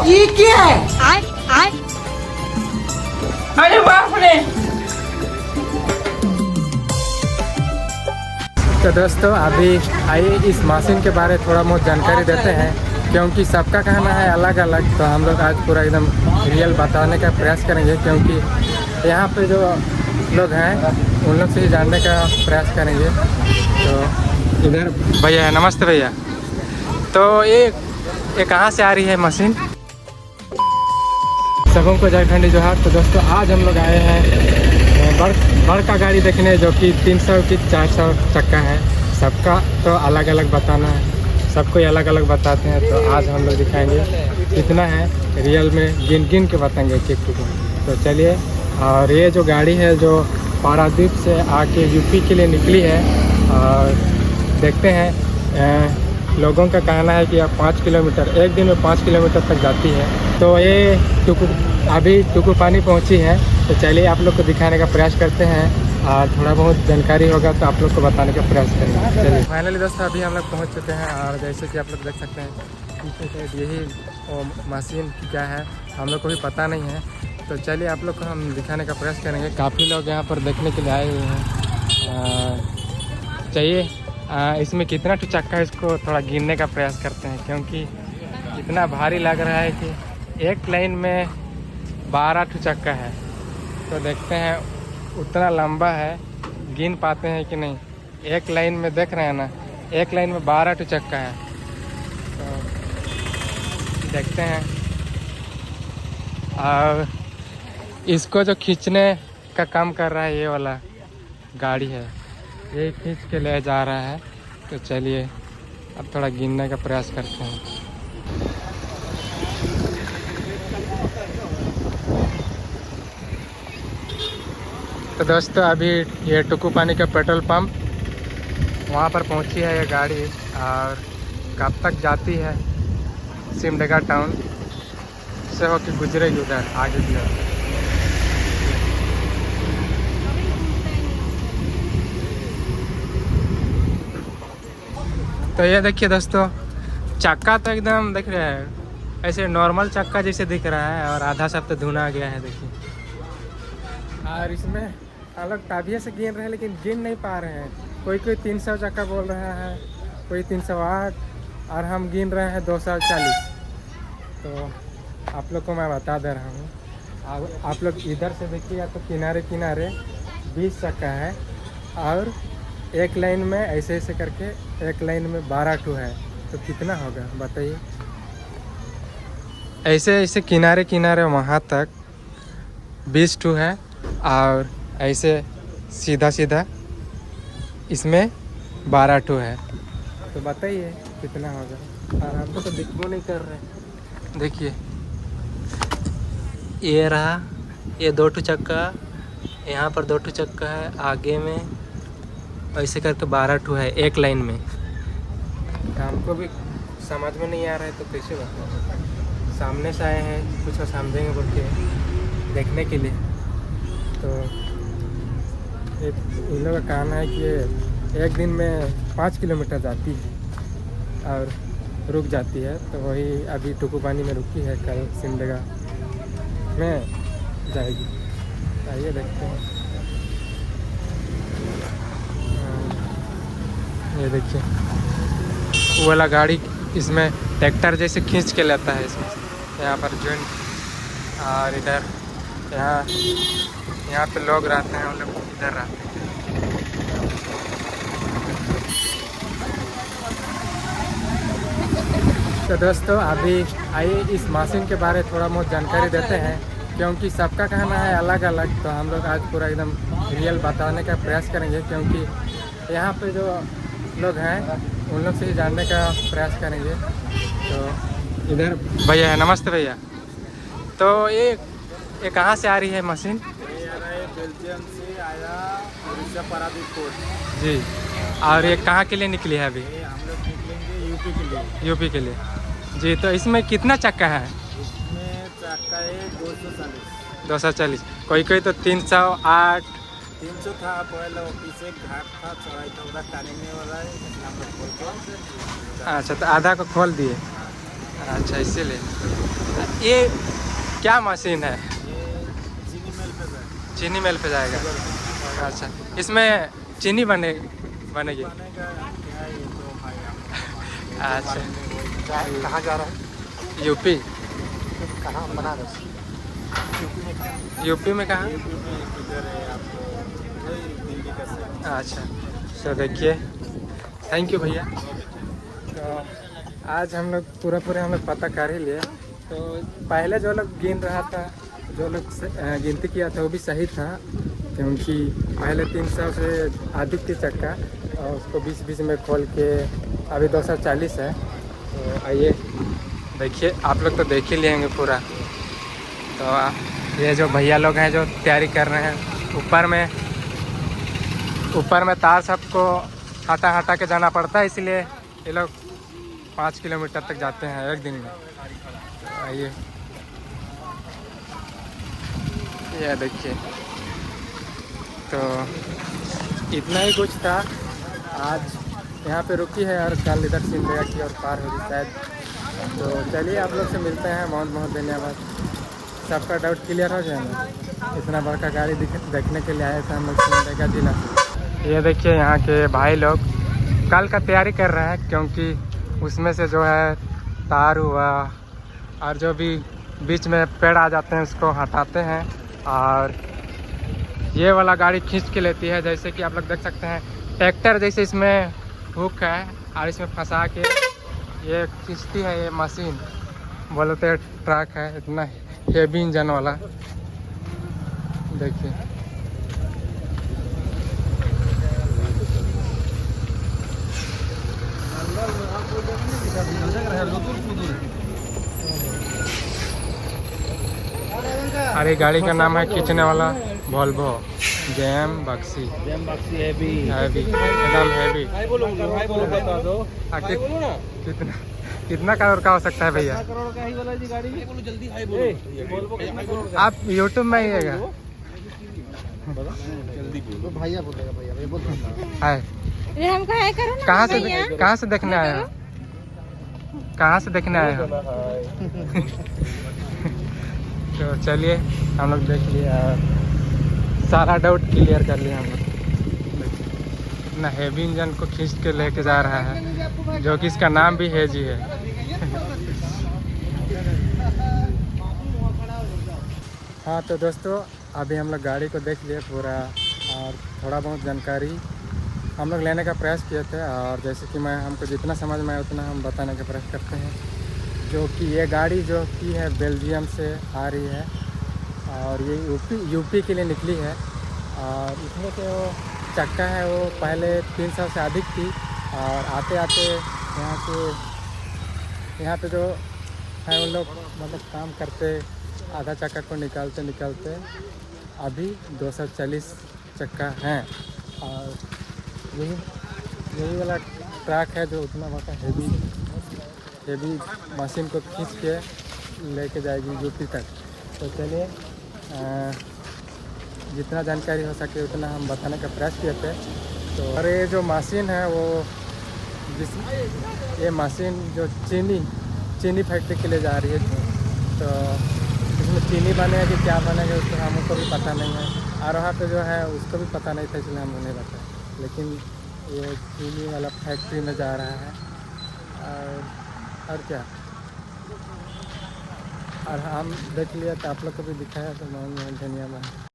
ये क्या है? अरे बाप रे। तो दोस्तों अभी आइए इस मशीन के बारे में थोड़ा बहुत जानकारी देते हैं, क्योंकि सबका कहना है अलग अलग। तो हम लोग आज पूरा एकदम रियल बताने का प्रयास करेंगे, क्योंकि यहाँ पे जो लोग हैं उन लोग से ही जानने का प्रयास करेंगे। तो इधर भैया है, नमस्ते भैया। तो ये कहाँ से आ रही है मशीन? सबों को झारखंडी जोहार। तो दोस्तों आज हम लोग आए हैं बड़ का गाड़ी देखने, जो कि 300 की 400 चक्का है। सबका तो अलग अलग बताना है, सबको ही अलग अलग बताते हैं। तो आज हम लोग दिखाएंगे कितना है, रियल में गिन गिन के बताएंगे एक एक को। तो चलिए। और ये जो गाड़ी है जो पारादीप से आके यूपी के लिए निकली है, और देखते हैं लोगों का कहना है कि अब 5 किलोमीटर एक दिन में 5 किलोमीटर तक जाती है। तो ये अभी टुकुपानी पहुंची है। तो चलिए आप लोग को दिखाने का प्रयास करते हैं, और थोड़ा बहुत जानकारी होगा तो आप लोग को बताने का प्रयास करेंगे। चलिए फाइनली दोस्तों अभी हम लोग पहुँच चुके हैं, और जैसे कि आप लोग देख सकते हैं पीछे से यही मशीन क्या है हम लोग को भी पता नहीं है। तो चलिए आप लोग को हम दिखाने का प्रयास करेंगे। काफ़ी लोग यहाँ पर देखने के लिए आए हुए हैं। चाहिए इसमें कितना टू चक्का है, इसको थोड़ा गिनने का प्रयास करते हैं, क्योंकि इतना भारी लग रहा है कि एक लाइन में 12 टू चक्का है। तो देखते हैं उतना लंबा है, गिन पाते हैं कि नहीं। एक लाइन में देख रहे हैं ना, एक लाइन में 12 टू चक्का है। तो देखते हैं। और इसको जो खींचने का काम कर रहा है ये वाला गाड़ी है, ये खींच के ले जा रहा है। तो चलिए अब थोड़ा गिनने का प्रयास करते हैं। तो दोस्तों अभी ये टुकुपानी का पेट्रोल पंप, वहाँ पर पहुँची है ये गाड़ी, और कब तक जाती है सिमडेगा टाउन से होकर गुजरेगी उधर आगे की ओर। तो ये देखिए दोस्तों, चक्का तो एकदम देख रहे हैं ऐसे नॉर्मल चक्का जैसे दिख रहा है, और आधा सब तो धुना गया है देखिए। और इसमें अलग ताबिया से गिन रहे हैं, लेकिन गिन नहीं पा रहे हैं। कोई 300 चक्का बोल रहा है, कोई 308, और हम गिन रहे हैं 240। तो आप लोग को मैं बता दे रहा हूँ। आप लोग इधर से देखिएगा तो किनारे किनारे 20 चक्का है, और एक लाइन में ऐसे ऐसे करके एक लाइन में 12 टू है। तो कितना होगा बताइए। ऐसे ऐसे किनारे किनारे वहाँ तक 20 टू है, और ऐसे सीधा सीधा इसमें 12 टू है। तो बताइए कितना होगा। और हमको तो दिखबो नहीं कर रहे। देखिए ये रहा, ये 2 टू चक्का, यहाँ पर 2 टू चक्का है, आगे में ऐसे करके 12 टू है एक लाइन में। हमको भी समझ में नहीं आ रहा है, तो कैसे बताओ। सामने से आए हैं, कुछ समझेंगे बोल के देखने के लिए। तो इन लोगों का कहना है कि एक दिन में 5 किलोमीटर जाती है और रुक जाती है। तो वही अभी टुकुपानी में रुकी है, कल सिमडेगा में जाएगी। आइए देखते हैं। ये देखिए वो वाला गाड़ी, इसमें ट्रैक्टर जैसे खींच के लेता है इसमें। यहाँ पर जॉइंट, और इधर यहाँ पे लोग रहते हैं, उन लोग इधर रहते हैं। तो दोस्तों अभी आइए इस मशीन के बारे में थोड़ा बहुत जानकारी देते हैं, क्योंकि सबका कहना है अलग अलग। तो हम लोग आज पूरा एकदम रियल बताने का प्रयास करेंगे, क्योंकि यहाँ पे जो लोग हैं उन लोग से ही जानने का प्रयास करेंगे। तो इधर भैया है, नमस्ते भैया। तो ये कहाँ से आ रही है मशीन? ये आ रहा है बेल्जियम से, आया उड़ीसा पारादीप पोर्ट जी। और ये कहाँ के लिए निकली है अभी? ये हम लोग निकलेंगे यूपी के लिए। यूपी के लिए जी। तो इसमें कितना चक्का है? इसमें चक्का है 240। 240। कोई कोई तो 308। 300 था पहले, ऑफिस एक घाट था, चौड़ाई था, उधर टानेंगे वाला है, हम लोग खोल के। अच्छा, तो आधा को खोल दिए। अच्छा इसीलिए। ये क्या मशीन है? चीनी मिल पे जाएगा। अच्छा इसमें चीनी बनेगी। अच्छा कहाँ जा रहा है? यूपी। कहाँ? बनारस। यूपी में कहाँ? किधर है आपको? वही दिल्ली का से। अच्छा तो देखिए, थैंक यू भैया। तो आज हम लोग पूरा हम लोग पता कर ही लिए। तो पहले जो लोग गिन रहा था, जो लोग गिनती किया था वो भी सही था, क्योंकि पहले 300 से अधिक थी चक्का और उसको 20-20 में खोल के अभी 240 है। तो आइए देखिए, आप लोग तो देख ही लेंगे पूरा। तो ये जो भैया लोग हैं जो तैयारी कर रहे हैं, ऊपर में तार सबको हटा के जाना पड़ता है, इसलिए ये लोग 5 किलोमीटर तक जाते हैं एक दिन में। आइए ये देखिए, तो इतना ही कुछ था। आज यहाँ पे रुकी है और कल इधर सिमरिया की और पार होगी शायद। तो चलिए आप लोग से मिलते हैं। बहुत धन्यवाद। सबका डाउट क्लियर हो जाएगा। इतना बड़ा गाड़ी देखने के लिए आए थे हम लोग सिमरिया जिला से। ये देखिए यहाँ के भाई लोग कल का तैयारी कर रहे हैं, क्योंकि उसमें से जो है तार हुआ और जो भी बीच में पेड़ आ जाते हैं उसको हटाते हैं, और ये वाला गाड़ी खींच के लेती है। जैसे कि आप लोग देख सकते हैं ट्रैक्टर जैसे इसमें हुक है और इसमें फंसा के ये खींचती है। ये मशीन बोले तो ट्रक है, इतना हेवी इंजन वाला। देखिए अरे गाड़ी का नाम है खींचने वाला वोल्वो जैम बक्सी हैवी एकदम हैवी। कितना करोड़ का हो सकता है भैया? आप यूट्यूब में आइएगा। भैया बोलेगा, भैया है कहाँ से देखने आए हो? कहाँ से देखने आए हो? तो चलिए हम लोग देख लिया, सारा डाउट क्लियर कर लिया हम लोग। इतना हेवी इंजन को खींच के लेके जा रहा है, जो कि इसका नाम भी हेजी है। हाँ तो दोस्तों, अभी हम लोग गाड़ी को देख लिए पूरा, और थोड़ा बहुत जानकारी हम लोग लेने का प्रयास किए थे। और जैसे कि हमको जितना समझ में आया उतना हम बताने का प्रयास करते हैं। जो कि ये गाड़ी जो कि है बेल्जियम से आ रही है और ये यूपी के लिए निकली है। और इसमें से वो चक्का है वो पहले 300 से अधिक थी, और आते यहाँ पे जो है उन लोग मतलब काम करते, आधा चक्का को निकालते अभी 240 चक्का हैं। और यही वाला ट्रक है जो उतना बड़ा हेवी मशीन को खींच के लेके जाएगी यूपी तक। तो चलिए जितना जानकारी हो सके उतना हम बताने का प्रयास किए थे। तो और ये जो मशीन है वो ये मशीन जो चीनी फैक्ट्री के लिए जा रही है, तो इसमें चीनी बनेगा कि क्या बनेगा उसको हमको भी पता नहीं है, और वहाँ पे जो है उसको भी पता नहीं था, इसलिए हम नहीं बताया। लेकिन ये चीनी वाला फैक्ट्री में जा रहा है। और क्या, और हम देख लिया तो आप लोग को भी दिखाया, तो बहुत धन्यवाद।